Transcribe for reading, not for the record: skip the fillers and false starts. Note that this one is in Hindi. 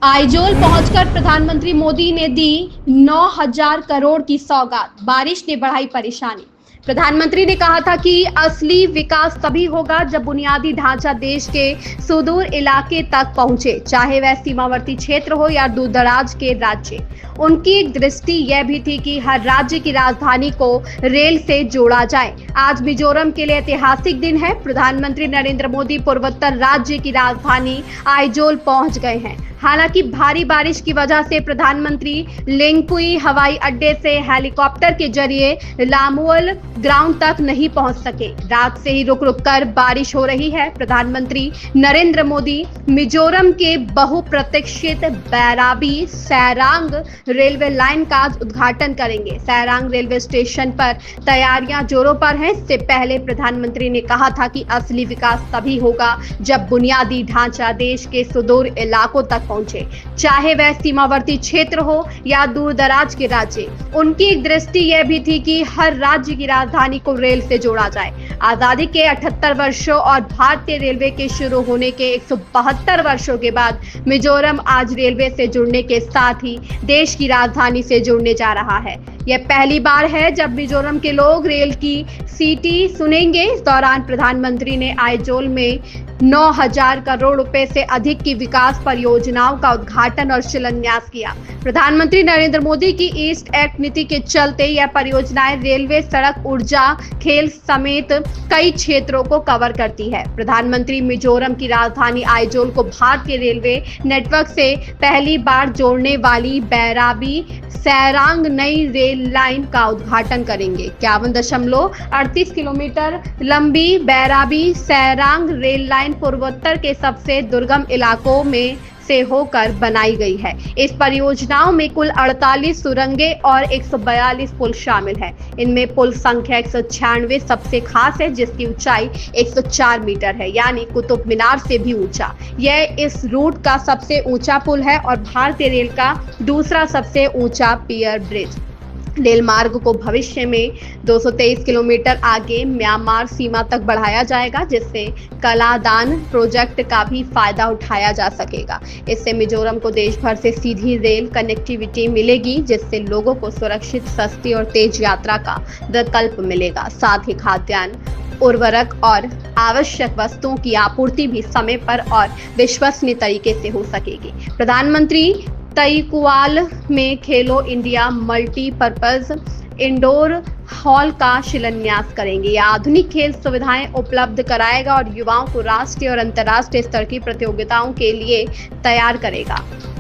आइजोल पहुंचकर प्रधानमंत्री मोदी ने दी 9,000 करोड़ की सौगात। बारिश ने बढ़ाई परेशानी। प्रधानमंत्री ने कहा था कि असली विकास तभी होगा जब बुनियादी ढांचा देश के सुदूर इलाके तक पहुंचे, चाहे वह सीमावर्ती क्षेत्र हो या दूरदराज के राज्य। उनकी एक दृष्टि यह भी थी कि हर राज्य की राजधानी को रेल से जोड़ा जाए। आज मिजोरम के लिए ऐतिहासिक दिन है। प्रधानमंत्री नरेंद्र मोदी पूर्वोत्तर राज्य की राजधानी आइजोल पहुंच गए हैं। हालांकि भारी बारिश की वजह से प्रधानमंत्री लेंगपुई हवाई अड्डे से हेलीकॉप्टर के जरिए लामुअल ग्राउंड तक नहीं पहुंच सके। रात से ही रुक रुक कर बारिश हो रही है। प्रधानमंत्री नरेंद्र मोदी मिजोरम के बहुप्रतीक्षित बैराबी सैरांग रेलवे लाइन का उद्घाटन करेंगे। सैरांग रेलवे स्टेशन पर तैयारियां जोरों पर हैं। इससे पहले प्रधानमंत्री ने कहा था कि असली विकास तभी होगा जब बुनियादी ढांचा देश के सुदूर इलाकों तक पहुंचे, चाहे वह सीमावर्ती क्षेत्र हो या दूर दराज के राज्य। उनकी एक दृष्टि यह भी थी कि हर राज्य की राजधानी को रेल से जोड़ा जाए। आजादी के 78 वर्षों और भारतीय रेलवे के शुरू होने के 172 वर्षों के बाद मिजोरम आज रेलवे से जुड़ने के साथ ही देश की राजधानी से जुड़ने जा रहा है। यह पहली बार है जब मिजोरम के लोग रेल की सीटी सुनेंगे। इस दौरान प्रधानमंत्री ने आइजोल में 9,000 करोड़ रुपए से अधिक की विकास परियोजनाओं का उद्घाटन और शिलान्यास किया। प्रधानमंत्री नरेंद्र मोदी की ईस्ट एक्ट नीति के चलते यह परियोजनाएं रेलवे, सड़क, ऊर्जा, खेल समेत कई क्षेत्रों को कवर करती है। प्रधानमंत्री मिजोरम की राजधानी आइजोल को भारतीय रेलवे नेटवर्क से पहली बार जोड़ने वाली बैराबी सैरांग नई रेल लाइन का उद्घाटन करेंगे। 51.38 किलोमीटर लंबी बैराबी सैरांग रेल लाइन पूर्वोत्तर के सबसे दुर्गम इलाकों में से होकर बनाई गई है। इस परियोजनाओं में कुल 48 सुरंगें और 142 पुल शामिल हैं। इनमें पुल संख्या 196 सबसे खास है, जिसकी ऊंचाई 104 मीटर है, यानी कुतुब मीनार से भी ऊंचा। यह इस रूट का सबसे ऊंचा पुल है और भारतीय रेल का दूसरा सबसे ऊंचा पियर ब्रिज। रेल मार्ग को भविष्य में 223 किलोमीटर आगे म्यांमार सीमा तक बढ़ाया जाएगा, जिससे कलादान प्रोजेक्ट का भी फायदा उठाया जा सकेगा। इससे मिजोरम को देश भर से सीधी रेल कनेक्टिविटी मिलेगी, जिससे लोगों को सुरक्षित, सस्ती और तेज यात्रा का विकल्प मिलेगा। साथ ही खाद्यान्न, उर्वरक और आवश्यक वस्तुओं की आपूर्ति भी समय पर और विश्वसनीय तरीके से हो सकेगी। प्रधानमंत्री तैकुआल में खेलो इंडिया मल्टीपर्पज इंडोर हॉल का शिलान्यास करेंगे। यह आधुनिक खेल सुविधाएं उपलब्ध कराएगा और युवाओं को राष्ट्रीय और अंतर्राष्ट्रीय स्तर की प्रतियोगिताओं के लिए तैयार करेगा।